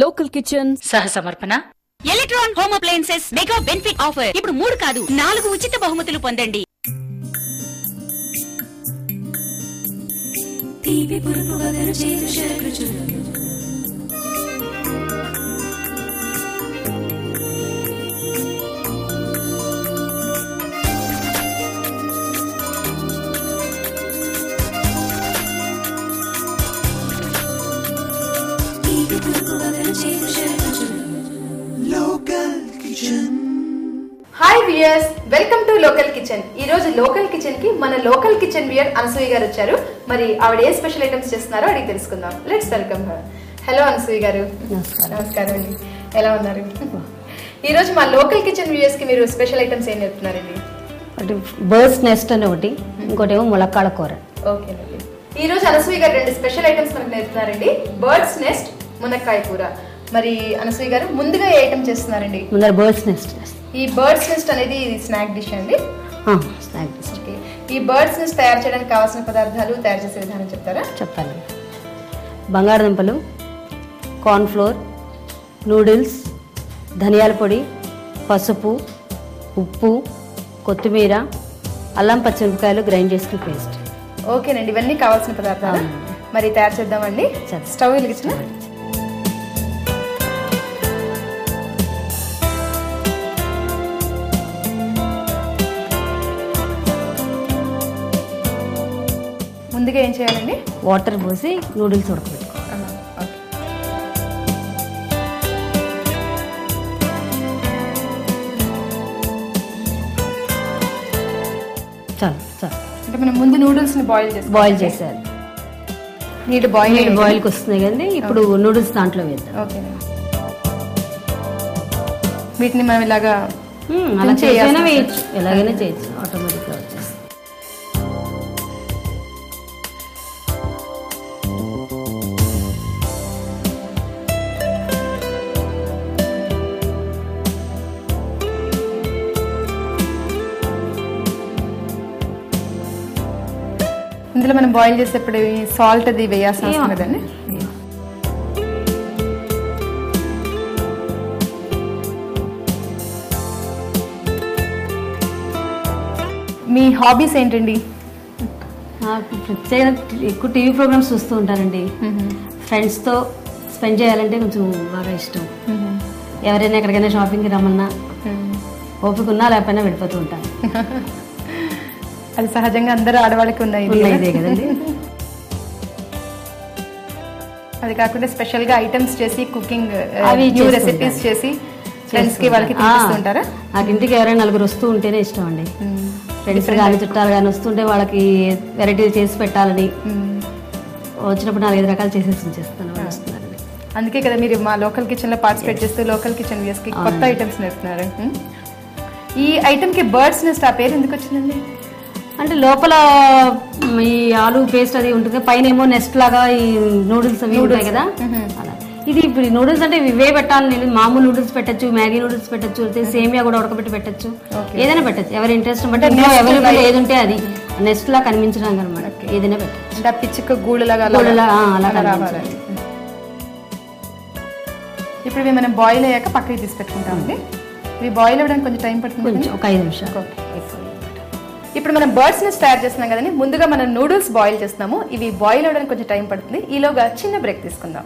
Local kitchen సహ సమర్పణ electron home appliances mega benefit offer. ఇప్పుడు 3 కాదు 4 ఉచిత బహుమతులు పొందండి. Hi viewers, welcome to local kitchen. ఈ రోజు లోకల్ కిచెన్ కి మన లోకల్ కిచెన్ వ్యూయర్ అనసూయ గారు వచ్చారు. మరి ఆవిడ ఏ స్పెషల్ ఐటమ్స్ చేస్తున్నారో అడిగి తెలుసుకుందాం. Let's welcome her. Hello Anasuya గారు. నమస్కారం అండి, ఎలా ఉన్నారు? ఈ రోజు మా లోకల్ కిచెన్ వ్యూయర్స్ కి మీరు స్పెషల్ ఐటమ్స్ ఏం చెప్తున్నారండి? ఒకటి బర్డ్స్ నెస్ట్ అని ఒకటి, ఇంకోటి ఏమో ములక్కాడ కూర. ఓకేనండి, ఈ రోజు అనసూయ గారు 2 స్పెషల్ ఐటమ్స్ మనకు నేర్పుతున్నారండి. బర్డ్స్ నెస్ట్, మునక్కాయ కూర. మరి అనసూయ గారు ముందుగా ఏ ఐటమ్ చేస్తున్నారండి? ముందర బర్డ్స్ నెస్ట్. ఈ బర్డ్స్ నెస్ట్ అనేది స్నాక్ డిష్ అండి. Snack dish. ఓకే, ఈ బర్డ్స్ నెస్ట్ తయారు చేయడానికి కావాల్సిన పదార్థాలు, తయారు చేసే విధానం చెప్తారా? చెప్తాను. బంగాళదుంపలు, కార్న్ ఫ్లోర్, నూడిల్స్, ధనియాల పొడి, పసుపు, ఉప్పు, కొత్తిమీర, అల్లం పచ్చిమిరపకాయలు గ్రైండ్ చేసుకుని పేస్ట్. ఓకేనండి, ఇవన్నీ కావాల్సిన పదార్థాలు. మరి తయారు చేద్దామండి. స్టవ్ వెలిగించిన ముందుగా ఏం చేయాలండి? వాటర్ పోసి నూడిల్స్ ఉడకబెట్టుకోవాలి. చాలు చాలు. అంటే మనం ముందు నూడిల్స్ ని బాయిల్ చేసేయాలి. నీళ్ళు బాయిల్కి వస్తున్నాయి కదండి, ఇప్పుడు నూడిల్స్ దాంట్లో వేద్దాం. ఓకే, వీటిని మనం ఇలాగా అలా చేయైనా వేయచ్చు, ఎలాగైనా చేయొచ్చు, ఆటోమేటిక్గా వచ్చేస్తుంది. ఇందులో మనం బాయిల్ చేసేప్పుడు సాల్ట్ అది వేయాల్సిన అవసరం లేదండి. మీ హాబీస్ ఏంటండి? నాకు ప్రత్యేకంగా ఎక్కువ టీవీ ప్రోగ్రామ్స్ చూస్తూ ఉంటానండి. ఫ్రెండ్స్తో స్పెండ్ చేయాలంటే కొంచెం బాగా ఇష్టం. ఎవరైనా ఎక్కడికైనా షాపింగ్కి రమ్మన్నా ఓపిక ఉన్నా లేకపోయినా వెళ్ళిపోతూ ఉంటాను. అది సహజంగా అందరూ ఆడవాళ్ళకి ఉన్నాయి కదండి. అది కాకుండా స్పెషల్ గా ఐటమ్స్ చేసి కుకింగ్ న్యూ రెసిపీస్ చేసి ఫ్రెండ్స్ కి వాళ్ళకి తినిపిస్తుంటారా? నాకు ఇంటికి ఎవరైనా 4 వస్తూ ఉంటేనే ఇష్టం అండి. ఫ్రెండ్స్ కానీ చుట్టాలు కానీ వస్తుంటే వాళ్ళకి వెరైటీ చేసి పెట్టాలని, వచ్చినప్పుడు 4-5 రకాలు చేసేసి ఉంచేస్తాను. అందుకే కదా మీరు మా లోకల్ కిచెన్ లో పార్టిసిపేట్ చేస్తూ లోకల్ కిచెన్ వ్యూయర్స్ కి కొత్త ఐటమ్స్ నేర్పుతున్నారు. ఈ ఐటమ్ కి బర్డ్స్ నెస్ట్ ఆ పేరు ఎందుకు వచ్చిందండి? అంటే లోపల ఈ ఆలు పేస్ట్ అది ఉంటుంది, పైన ఏమో నెస్ట్ లాగా ఈ నూడిల్స్ అవి ఉంటాయి కదా. అలా ఇది ఇప్పుడు నూడిల్స్ అంటే ఇవే పెట్టాలి నేను. మామూలు నూడిల్స్ పెట్టచ్చు, మ్యాగీ నూడిల్స్ పెట్టచ్చు, సేమియా కూడా ఉడకబెట్టి పెట్టచ్చు, ఏదైనా పెట్టచ్చు. ఎవరి ఇంట్రెస్ట్ బట్టి అవైలబుల్ ఏది ఉంటే అది నెస్ట్ లా కనిపించడానికి అనమాట. ఏదైనా పెట్టచ్చు, పిచ్చిక గూడులాగా అలా రావాలి. ఇప్పుడు ఇవి మనం బాయిల్ అయ్యాక పక్కకి తీసి పెట్టుకుంటామండి. ఇవి బాయిల్ అవ్వడానికి కొంచెం టైం పడుతుంది, కొంచెం ఒక 5 నిమిషాలు. ఇప్పుడు మనం బర్డ్స్ నెస్ట్ తయారు చేస్తున్నాం కదండి. ముందుగా మనం నూడిల్స్ బాయిల్ చేస్తున్నాము. ఇవి బాయిల్ అవ్వడానికి కొంచెం టైం పడుతుంది. ఈలోగా చిన్న బ్రేక్ తీసుకుందాం.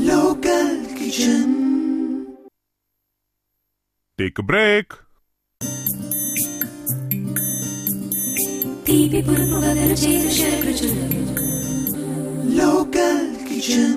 Local Kitchen. Take a break. Local Kitchen.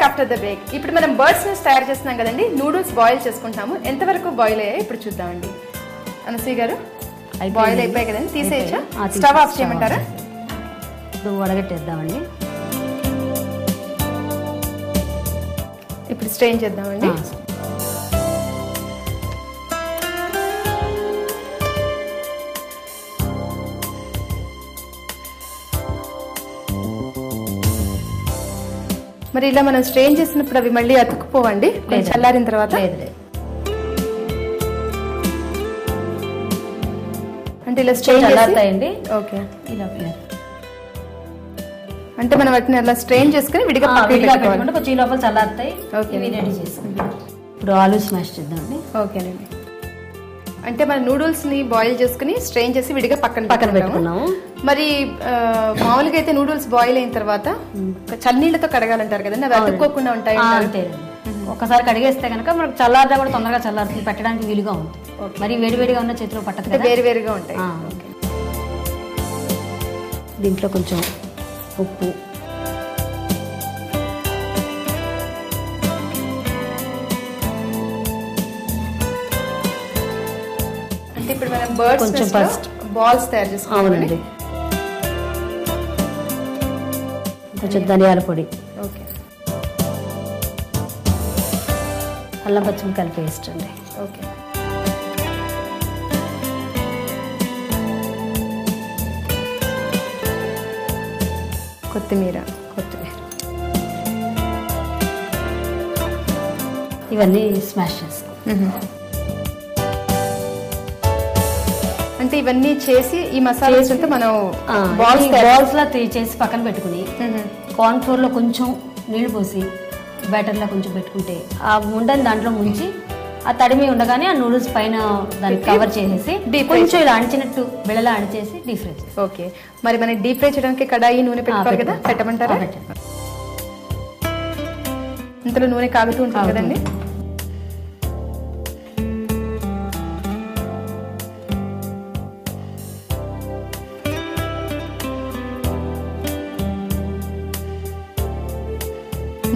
After the break. ఇప్పుడు మనం బర్డ్స్ ని తయారు చేస్తున్నాం కదండి, నూడిల్స్ బాయిల్ చేసుకుంటాము. ఎంతవరకు బాయిల్ అయ్యాయి ఇప్పుడు చూద్దామండి. అనసూయ గారు, బాయిల్ అయిపోయాయి కదండి, తీసేయచ్చా? స్టవ్ ఆఫ్ చేయమంటారా? ఇప్పుడు వడగట్టేద్దామండి. ఇప్పుడు స్ట్రెయిన్ చేద్దామండి. మరి ఇలా మనం స్ట్రెయిన్ చేసినప్పుడు అవి మళ్ళీ అతుక్కుపోవండి చల్లారిన తర్వాత? లేదు. అంటే ఇలా స్ట్రెయిన్ చల్లారుతాయండి. ఓకే. ఇలా అంటే మనం వాటిని అలా స్ట్రెయిన్ చేసుకుని విడిగా పెట్టుకుంటే కొంచెం ఈ లోపల చల్లారుతాయి. ఇవి రెడీ చేసుకుంటాం. ఇప్పుడు ఆలు స్మాష్ చేద్దామండి. ఓకేనండి. అంటే మన నూడిల్స్ ని బాయిల్ చేసుకుని స్ట్రెయిన్ చేసి విడిగా పక్కన పెట్టుకున్నాము. మరి మామూలుగా అయితే నూడిల్స్ బాయిల్ అయిన తర్వాత చన్నీళ్ళతో కడగాలంటారు కదండి, అవి అతుక్కోకుండా ఉంటాయి. ఒకసారి కడిగేస్తే కనుక మనకు చల్లారిదా కూడా తొందరగా చల్లారుతుంది, పెట్టడానికి వీలుగా ఉంటుంది. మరి వేడివేడిగా ఉన్న చేతిలో పట్టదు కదా, వేరువేరుగా ఉంటాయి. దీంట్లో కొంచెం ఉప్పు, అంటే ఇప్పుడు మనం బర్డ్స్ కొంచెం ఫస్ట్ బాల్స్ తయారు చేసుకోవాలండి. కొంచెం ధనియాల పొడి, ఓకే, అల్లం పచ్చిమిరపకాయల పేస్ట్ అండి. ఓకే, కొత్తిమీర, ఇవన్నీ స్మాష్ చేసుకో. అంటే ఇవన్నీ చేసి ఈ మసాలాస్ అంతా మనం బాల్స్ లా చేసి పక్కన పెట్టుకుని కార్న్ ఫ్లోర్ లో కొంచెం నీళ్లు పోసి బ్యాటర్ లా కొంచెం పెట్టుకుంటే ఆ ఉండని దాంట్లో ముంచి ఆ తడిమి ఉండగానే ఆ నూడిల్స్ పైన దాన్ని కవర్ చేసేసి కొంచెం ఇలా అణిచినట్టు బిళ్ళలా అణిచేసి డీప్ ఫ్రై చేసి. ఓకే. మరి మనం డీప్ ఫ్రై చేయడానికి కడాయి నూనె పెట్టుకోవాలి కదా, పెట్టమంటారా? ఇంతలో నూనె కాగుతూ ఉంటుంది కదండి.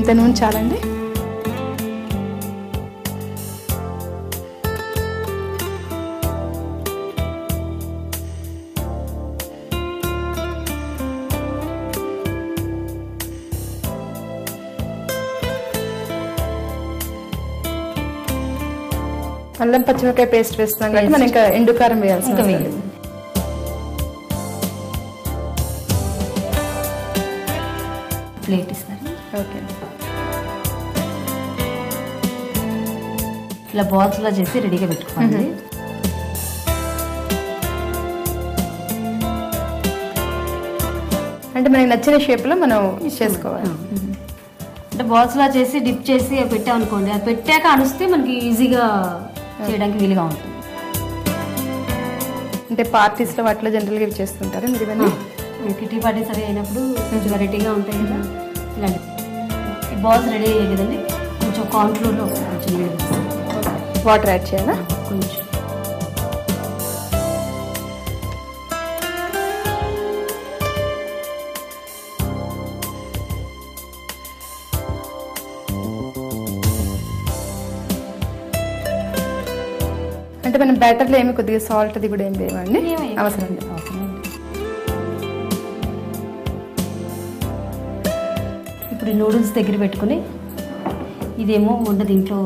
ఇంత నూనె చాలండి. అల్లం పచ్చిమిరపకాయ పేస్ట్ వేస్తున్నాం కాబట్టి మనం ఇంకా ఎండుకారం వేయాల్సి ఉంటుంది. ప్లేట్ ఇస్తారు. ఓకే. ఇలా బాల్స్ లా చేసి రెడీగా పెట్టుకోవాలి. అంటే మనకి నచ్చిన షేప్ లో మనం చేసుకోవాలి. అంటే బాల్స్ లా చేసి డిప్ చేసి పెట్టామనుకోండి, అది పెట్టాక అనిస్తే మనకి ఈజీగా చేయడానికి వీలుగా ఉంటుంది. అంటే పార్టీస్ లో వాటిలో జనరల్ గా ఇవి చేస్తుంటారు మీరు ఇవన్నీ? కిటీ పార్టీస్ అవి అయినప్పుడు కొంచెం వెరైటీగా ఉంటాయి కదా. ఇలాంటి బాల్స్ రెడీ అయ్యాయి కదండి, కొంచెం కార్న్ ఫ్లోర్ లో కొంచెం వాటర్ యాడ్ చేయాలా? కొంచెం అంటే మనం బ్యాటర్ లో ఏమి కొద్దిగా సాల్ట్ అది కూడా ఏం వేయమండి, అవసరం లేదు. ఇప్పుడు నూడిల్స్ దగ్గర పెట్టుకుని ఇదేమో వంట దీంట్లో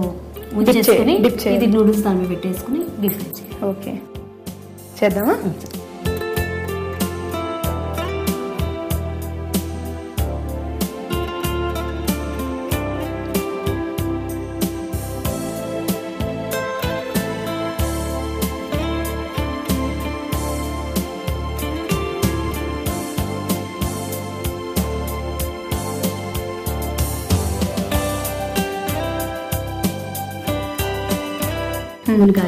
ఉంచేసుకుని ఇది నూడిల్స్ దాని మీద పెట్టేసుకుని డీప్ ఫ్రై చేయాలి. ఓకే, చేద్దామా?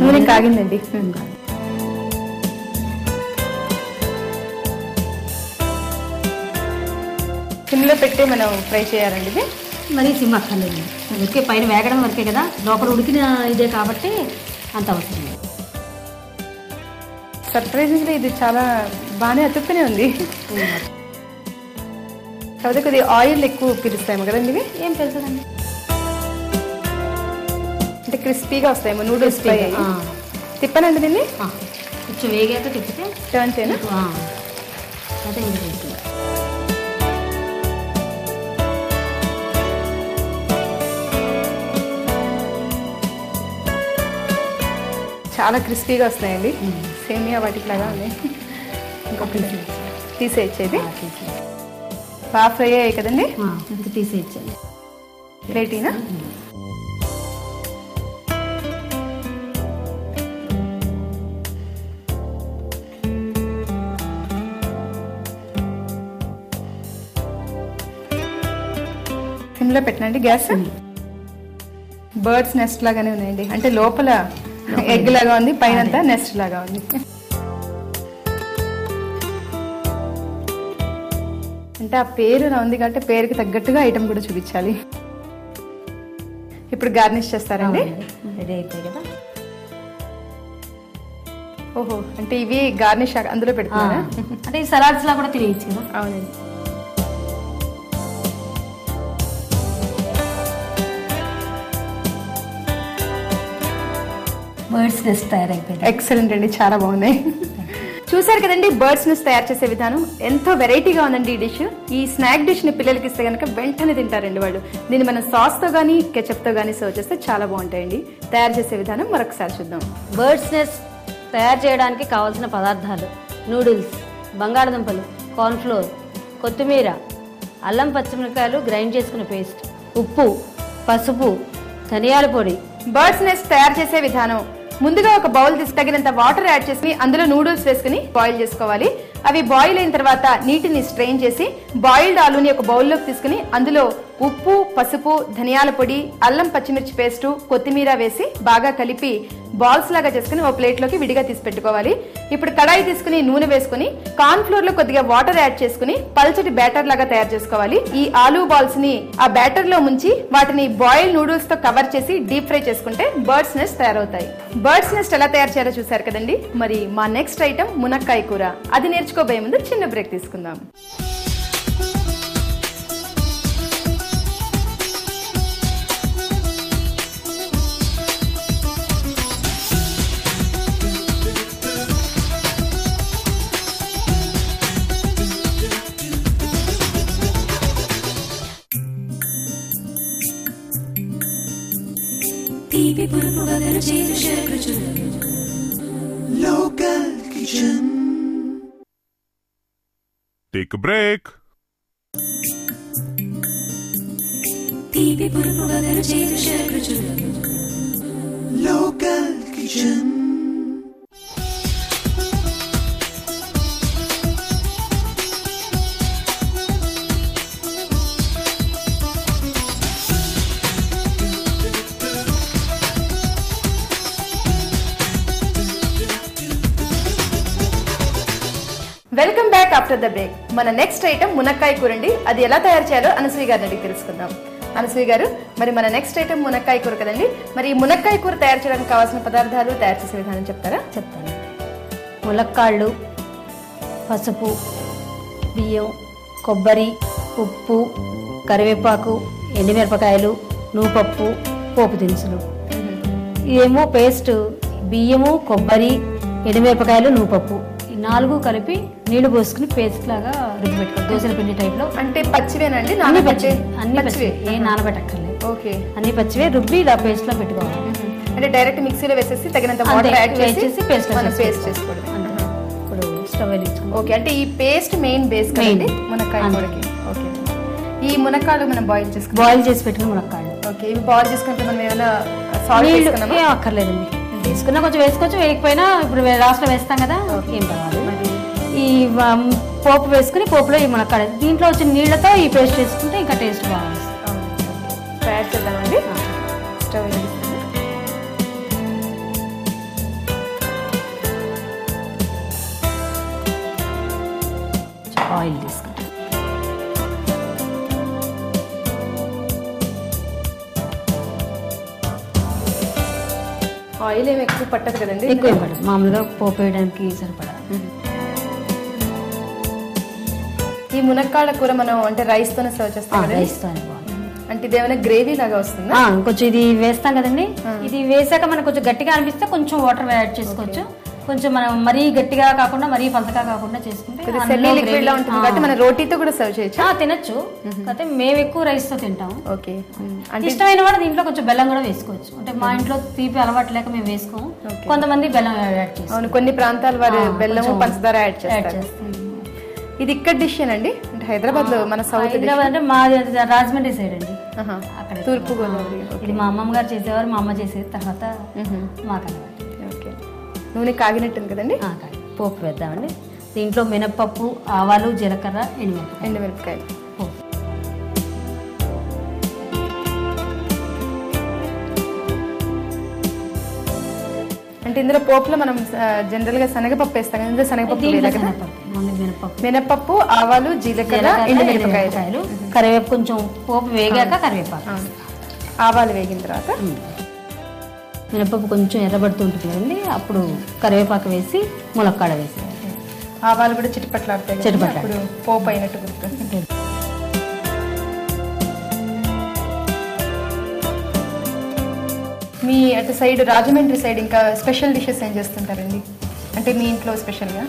నూనె కాగిందండి. సిమ్లో పెట్టి మనం ఫ్రై చేయాలండి ఇది. మరి సిమ్ అక్కర్లేదు, ఉడికే పైన వేగడం వరకే కదా, లోపల ఉడికిన ఇదే కాబట్టి అంత అవసరం లేదు. సర్ప్రైజింగ్లీ ఇది చాలా బాగానే అతుక్కునే ఉంది. కాకపోతే కొద్దిగా ఆయిల్ ఎక్కువ పిలుస్తాయేమో కదండి ఇవి. ఏం తెలుసండి, అంటే క్రిస్పీగా వస్తాయేమో నూడిల్స్ ఫ్రై. తిప్పనండి దీన్ని, కొంచెం వేగాక తిప్పితే టర్న్ చేయనా. అదే ఇంకా తెలుస్తుంది. చాలా క్రిస్పీగా వస్తాయండి, సేమియా వాటిలాగా ఉంది. ఇంకొకటి తీసేయచ్చేది. బాగా ఫ్రై అయ్యాయి కదండి, ఇంకా తీసేయచ్చండి. ప్లేటీనా. సిమ్లో పెట్టినండి గ్యాస్. బర్డ్స్ నెస్ట్ లాగానే ఉన్నాయండి, అంటే లోపల ఎగ్ లాగా ఉంది, పైన అంతా నెస్ట్ లాగా ఉంది. అంటే ఆ పేరు ఉంది కాబట్టి పేరుకి తగ్గట్టుగా ఐటమ్ కూడా చూపించాలి. ఇప్పుడు గార్నిష్ చేస్తారండి. రెడీ అయిపోయి కదా. ఓహో, అంటే ఇవి గార్నిష్ అందులో పెడతారా? అంటే ఈ సలాడ్స్ లా కూడా తినేయచ్చు కదా. అవునండి. బర్డ్స్ నెస్ట్ తయారైపోయింది. ఎక్సలెంట్ అండి, చాలా బాగున్నాయి. చూసారు కదండి బర్డ్స్ నెస్ట్ తయారు చేసే విధానం. ఎంతో వెరైటీగా ఉందండి ఈ డిష్. ఈ స్నాక్ డిష్ ని పిల్లలకి ఇస్తే కనుక వెంటనే తింటారండి వాళ్ళు. దీన్ని మనం సాస్ తో గానీ కెచప్ తో గానీ సర్వ్ చేస్తే చాలా బాగుంటాయండి. తయారు చేసే విధానం మరొకసారి చూద్దాం. బర్డ్స్ నెస్ట్ తయారు చేయడానికి కావాల్సిన పదార్థాలు: నూడిల్స్, బంగాళదుంపలు, కార్న్ఫ్లోర్, కొత్తిమీర, అల్లం పచ్చిమిరపకాయలు గ్రైండ్ చేసుకున్న పేస్ట్, ఉప్పు, పసుపు, ధనియాల పొడి. బర్డ్స్ నెస్ట్ తయారు చేసే విధానం: ముందుగా ఒక బౌల్ తగినంత వాటర్ యాడ్ చేసి అందులో నూడిల్స్ వేసుకుని బాయిల్ చేసుకోవాలి. అవి బాయిల్ అయిన తర్వాత నీటిని స్ట్రెయిన్ చేసి బాయిల్డ్ ఆలూని ఒక బౌల్లోకి తీసుకుని అందులో ఉప్పు, పసుపు, ధనియాల పొడి, అల్లం పచ్చిమిర్చి పేస్టు, కొత్తిమీర వేసి బాగా కలిపి బాల్స్ లాగా చేసుకుని ఒక ప్లేట్లోకి విడిగా తీసి పెట్టుకోవాలి. ఇప్పుడు కడాయి తీసుకుని నూనె వేసుకుని కార్న్ ఫ్లోర్ లో కొద్దిగా వాటర్ యాడ్ చేసుకుని పల్చటి బ్యాటర్ లాగా తయారు చేసుకోవాలి. ఈ ఆలూ బాల్స్ ని ఆ బ్యాటర్ లో ముంచి వాటిని బాయిల్ నూడిల్స్ తో కవర్ చేసి డీప్ ఫ్రై చేసుకుంటే బర్డ్స్ నెస్ట్ తయారవుతాయి. బర్డ్స్ నెస్ట్ ఎలా తయారు చేయాలో చూసారు కదండి. మరి మా నెక్స్ట్ ఐటమ్ మునక్కాయ కూర. అది నేర్చుకోబోయే ముందు చిన్న బ్రేక్ తీసుకుందాం. Local Kitchen. Take a break. Local Kitchen. Welcome back after the break. మన నెక్స్ట్ ఐటమ్ మునక్కాయ కూర అండి. అది ఎలా తయారు చేయాలో అనసూయ గారిని అడిగి తెలుసుకుందాం. అనసూయ గారు, మరి మన నెక్స్ట్ ఐటమ్ మునక్కాయ కూర కదండి. మరి ఈ మునక్కాయ కూర తయారు చేయడానికి కావాల్సిన పదార్థాలు, తయారు చేసే విధానం చెప్తారా? చెప్తాను. ములక్కాళ్ళు, పసుపు, బియ్యం, కొబ్బరి, ఉప్పు, కరివేపాకు, ఎండుమిరపకాయలు, నూపప్పు, పోపు దినుసులు. ఇదేమో పేస్ట్ బియ్యము, కొబ్బరి, ఎండుమిరపకాయలు, నూపప్పు, ఈ 4 కలిపి నీళ్లు పోసుకుని పేస్ట్ లాగా రుబ్బి పెట్టుకోవాలి. దోశల పిండి టైప్ లో. అంటే పచ్చివేనండి? అన్ని పచ్చివే, ఏం నానబెట్టక్కర్లేదు. ఓకే, అన్ని పచ్చివే రుబ్బి ఇలా పేస్ట్ లో పెట్టుకోవాలి. అంటే డైరెక్ట్ మిక్సీలో వేసేసి తగినంత వాటర్ యాడ్ చేసి పేస్ట్ చేసుకోవడం. ఇప్పుడు స్టవ్ వెలిగించుకోవాలి. ఓకే, అంటే ఈ పేస్ట్ మెయిన్ బేస్ కదండి మునక్కాయ కూరకి. ఓకే, ఈ మునక్కాయలు మనం బాయిల్ చేసుకుని బాయిల్ చేసి పెట్టుకుని మునక్కాయలు. ఓకే, ఇవి బాయిల్ చేసుకుంటే మనం ఏమైనా సాల్ట్ వేసుకున్నామా? ఏం అక్కర్లేదండి, తీసుకున్నా కొంచెం వేసుకోవచ్చు, వేయకపోయినా ఇప్పుడు లాస్ట్ లో వేస్తాం కదా, ఏం కావాలి. ఈ పోపు వేసుకుని పోపులో ఈ మునక్కాడ దీంట్లో వచ్చిన నీళ్లతో ఈ పేస్ట్ వేసుకుంటే ఇంకా టేస్ట్ బాగుంది. తయారు చేద్దామండి. స్టవ్ వెలిగిస్తాను. ఆయిల్ తీసుకుంటాం. ఆయిల్ ఏమి ఎక్కువ పట్టదు కదండి? ఎక్కువ ఏం పడదు, మామూలుగా పోపు వేయడానికి సరిపడా. ఈ ఈ మునక్కాడ కూర మనం అంటే రైస్ తోనే సర్వ్ చేస్తాం కదా? రైస్ తోనే బాగుంటుంది. అంటే ఇది ఏమైనా గ్రేవీ లాగా వస్తుందా? కొంచెం ఇది వేస్తాం కదండి, ఇది వేసాక మనకు కొంచెం గట్టిగా అనిపిస్తే కొంచెం వాటర్ యాడ్ చేసుకోవచ్చు. కొంచెం మనం మరీ గట్టిగా కాకుండా మరీ పలచగా కాకుండా చేసుకుంటే సెమీ లిక్విడ్ లా ఉంటుంది కాబట్టి మనం రోటీతో కూడా సర్వ్ చేయొచ్చు. తినొచ్చు. అయితే మేము ఎక్కువ రైస్ తో తింటాం. ఓకే. అంటే ఇష్టమైన వాడు దీంట్లో కొంచెం బెల్లం కూడా వేసుకోవచ్చు. అంటే మా ఇంట్లో తీపి అలవాటు లేక మేము వేసుకోము, కొంతమంది బెల్లం యాడ్ చేస్తాం. అవును, కొన్ని ప్రాంతాల వారు బెల్లము పంచదార యాడ్ చేస్తారు. ఇది ఇక్కడ డిష్ అండి, అంటే హైదరాబాద్ లో మన సౌత్ హైదరాబాద్ అంటే మా రాజమండ్రి సైడ్ అండి, అక్కడ తూర్పు గోదావరి. ఇది మా అమ్మమ్మ గారు చేసేవారు, మా అమ్మ చేసేది. తర్వాత మాకు అలవాటు. ఓకే. నూనె కాగినట్టుంది కదండి, పోపు వేద్దామండి. దీంట్లో మినప్పప్పు, ఆవాలు, జీలకర్ర, ఎండుమిరపకాయలు. అంటే ఇందులో పోపులో మనం జనరల్ గా శనగపప్పు వేస్తాం కదా, ఇందులో శనగపప్పు, మినపప్పు, ఆవాలు, జీలకర్ర, ఎండుమిరపకాయలు, కరివేపాకు. కొంచెం పోపు వేగాక కరివేపాకు, ఆవాలు వేగిన తర్వాత మినపప్పు కొంచెం ఎర్రబడుతుంటుంది కదండి, అప్పుడు కరివేపాకు వేసి ములక్కాడ వేసి ఆవాలు కూడా చిటిపట్లాడతాయి, అప్పుడు పోపు అయినట్టు గుర్తుంది. మీ అటు సైడ్ రాజమండ్రి సైడ్ ఇంకా స్పెషల్ డిషెస్ ఏం చేస్తుంటారండి? అంటే మీ ఇంట్లో స్పెషల్గా?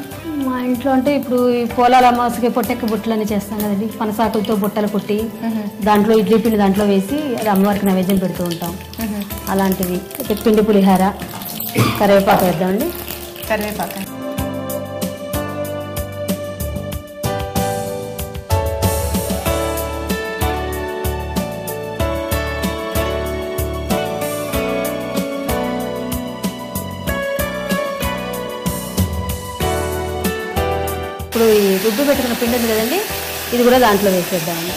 మా ఇంట్లో అంటే ఇప్పుడు ఈ పోలాల అమావాస్యకి పొట్టెక్క బుట్టలు అని చేస్తాం కదండి, పనసాకులతో బుట్టలు కుట్టి దాంట్లో ఇడ్లీ పిండి దాంట్లో వేసి అది అమ్మవారికి నైవేద్యం పెడుతూ ఉంటాం. అలాంటివి పిండి పులిహార, కరివేపాకు వేద్దామండి. కరివేపాకు. ఇప్పుడు ఈ రుబ్బు పెట్టుకున్న పిండి ఉంది కదండి, ఇది కూడా దాంట్లో వేసేద్దామండి.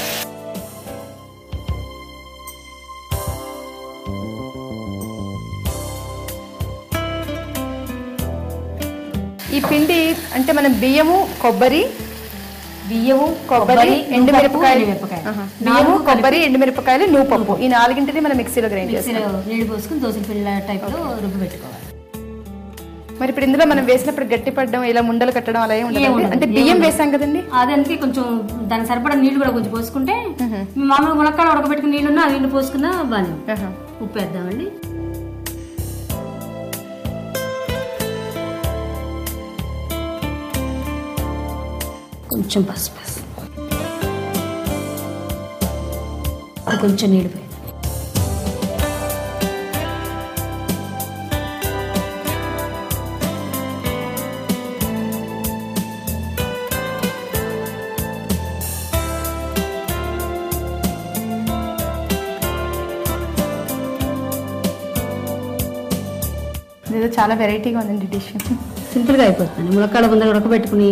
ఈ పిండి అంటే మనం బియ్యము, కొబ్బరి, ఎండుమిరపకాయలు, బియ్యము, కొబ్బరి, ఎండుమిరపకాయలు, నువ్వుపప్పు, ఈ నాలుగింటిని మనం మిక్సీలో గ్రైండ్ చేస్తాం. నీళ్ళు పోసుకుని దోశల పిండి టైప్లో రుబ్బు పెట్టుకోవాలి. మరి ఇప్పుడు ఇందులో మనం వేసినప్పుడు గట్టి పడడం, ఇలా ముండలు కట్టడం అలా ఏమి అంటే బియ్యం వేసాం కదండి, అదంతే. కొంచెం దానికి సరిపడా నీళ్లు కూడా కొంచెం పోసుకుంటే, మామూలుగా ములక్కాడ ఉడకబెట్టుకుని నీళ్ళున్నా ఆ నీళ్ళు పోసుకున్నా బాగా. ఉప్పు వేద్దామండి. కొంచెం పసుపు, కొంచెం నీళ్ళు పోయి ఇదేదో చాలా వెరైటీగా ఉందండి డిష్. సింపుల్గా అయిపోతుంది. ములక్కాడ ముందర ఉడకబెట్టుకుని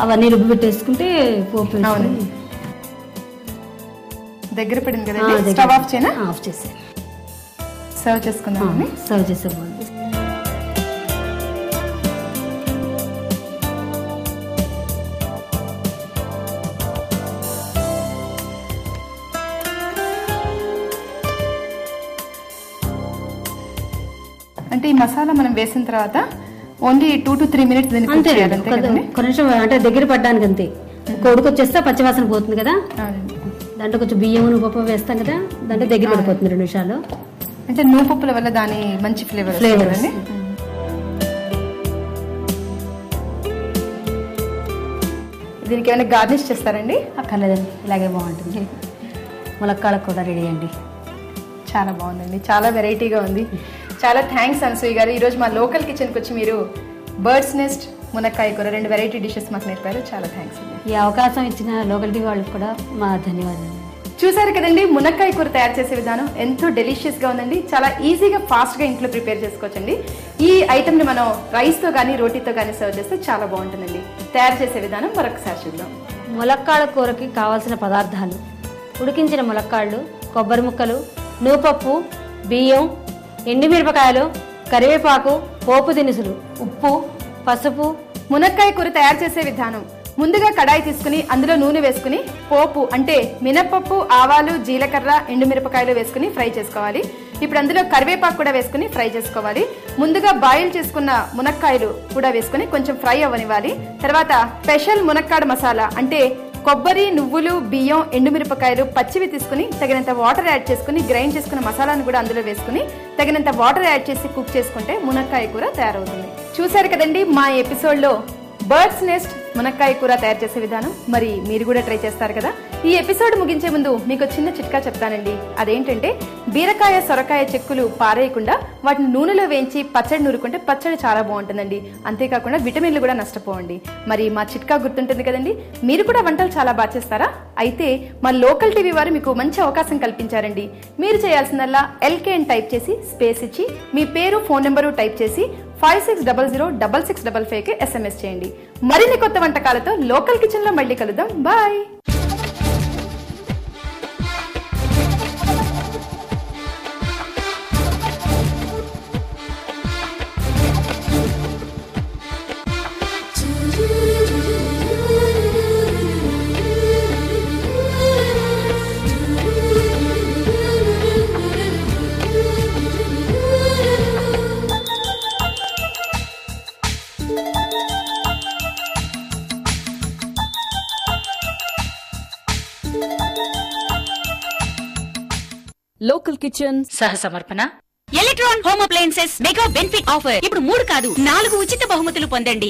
అవన్నీ రుబ్బు పెట్టేసుకుంటే పోపు దగ్గర పడింది కదా. స్టవ్ ఆఫ్ చేయనా? ఆఫ్ చేసి సర్వ్ చేసుకుందాం. సర్వ్ చేసే బాగుంది. అంటే ఈ మసాలా మనం వేసిన తర్వాత ఓన్లీ 2 to 3 minutes దీన్ని అంతే. కొంచెం అంటే దగ్గర పడ్డానికి అంతే. కొడుకు వచ్చేస్తే పచ్చివాసన పోతుంది కదా, దాంట్లో కొంచెం బియ్యం, నువ్వుపప్పు వేస్తాం కదా, దాంట్లో దగ్గర పడిపోతుంది 2 నిమిషాలు. అంటే నువ్వుపప్పుల వల్ల దాని మంచి ఫ్లేవర్ అండి. దీనికి ఏమైనా గార్నిష్ చేస్తారండి? అక్కర్లేదండి, ఇలాగే బాగుంటుంది. ములక్కాడ కూడా రెడీ అండి. చాలా బాగుందండి, చాలా వెరైటీగా ఉంది. చాలా థ్యాంక్స్ అనసూయ గారు. ఈరోజు మా లోకల్ కిచెన్కి వచ్చి మీరు బర్డ్స్ నెస్ట్, మునక్కాయ కూర 2 వెరైటీ డిషెస్ మాకు నేర్పారు. చాలా థ్యాంక్స్ అండి. ఈ అవకాశం ఇచ్చిన లోకల్ టీవీ వాళ్ళకి కూడా మా ధన్యవాదాలు. చూసారు కదండి, మునక్కాయ కూర తయారు చేసే విధానం ఎంతో డెలిషియస్గా ఉందండి. చాలా ఈజీగా ఫాస్ట్గా ఇంట్లో ప్రిపేర్ చేసుకోవచ్చండి. ఈ ఐటమ్ని మనం రైస్తో కానీ రోటీతో కానీ సర్వ్ చేస్తే చాలా బాగుంటుందండి. తయారు చేసే విధానం మరొకసారి చూద్దాం. ములక్కాడ కూరకి కావాల్సిన పదార్థాలు: ఉడికించిన ములక్కాళ్ళు, కొబ్బరి ముక్కలు, నువ్వుపప్పు, బియ్యం, ఎండుమిరపకాయలు, కరివేపాకు, పోపు దినుసులు, ఉప్పు, పసుపు. మునక్కాయ కూర తయారు చేసే విధానం: ముందుగా కడాయి తీసుకుని అందులో నూనె వేసుకుని పోపు అంటే మినపప్పు, ఆవాలు, జీలకర్ర, ఎండుమిరపకాయలు వేసుకుని ఫ్రై చేసుకోవాలి. ఇప్పుడు అందులో కరివేపాకు కూడా వేసుకుని ఫ్రై చేసుకోవాలి. ముందుగా బాయిల్ చేసుకున్న మునక్కాయలు కూడా వేసుకుని కొంచెం ఫ్రై అవ్వనివ్వాలి. తర్వాత స్పెషల్ మునక్కాడ మసాలా అంటే కొబ్బరి, నువ్వులు, బియ్యం, ఎండుమిరపకాయలు పచ్చివి తీసుకుని తగినంత వాటర్ యాడ్ చేసుకుని గ్రైండ్ చేసుకున్న మసాలాను కూడా అందులో వేసుకుని తగినంత వాటర్ యాడ్ చేసి కుక్ చేసుకుంటే మునక్కాయ కూర తయారవుతుంది. చూసారు కదండి మా ఎపిసోడ్లో బర్డ్స్ నెస్ట్ మునక్కాయ కూర తయారు చేసే విధానం. మరి మీరు కూడా ట్రై చేస్తారు కదా. ఈ ఎపిసోడ్ ముగించే ముందు మీకు చిన్న చిట్కా చెప్తానండి. అదేంటంటే బీరకాయ, సొరకాయ చెక్కులు పారేయకుండా వాటిని నూనెలో వేయించి పచ్చడి నూరుకుంటే పచ్చడి చాలా బాగుంటుందండి. అంతేకాకుండా విటమిన్లు కూడా నష్టపోవండి. మరి మా చిట్కా గుర్తుంటుంది కదండి. మీరు కూడా వంటలు చాలా బాగా చేస్తారా? అయితే మా లోకల్ టీవీ వారు మీకు మంచి అవకాశం కల్పించారండి. మీరు చేయాల్సిందల్లా ఎల్కే అని టైప్ చేసి స్పేస్ ఇచ్చి మీ పేరు, ఫోన్ నెంబరు టైప్ చేసి 56006655కి SMS చేయండి. మరిన్ని కొత్త వంటకాలతో లోకల్ కిచెన్ లో మళ్ళీ కలుద్దాం. బాయ్. లోకల్ కిచెన్ సహ సమర్పణ electron home appliances mega benefit offer. ఇప్పుడు 3 కాదు 4 ఉచిత బహుమతులు పొందండి.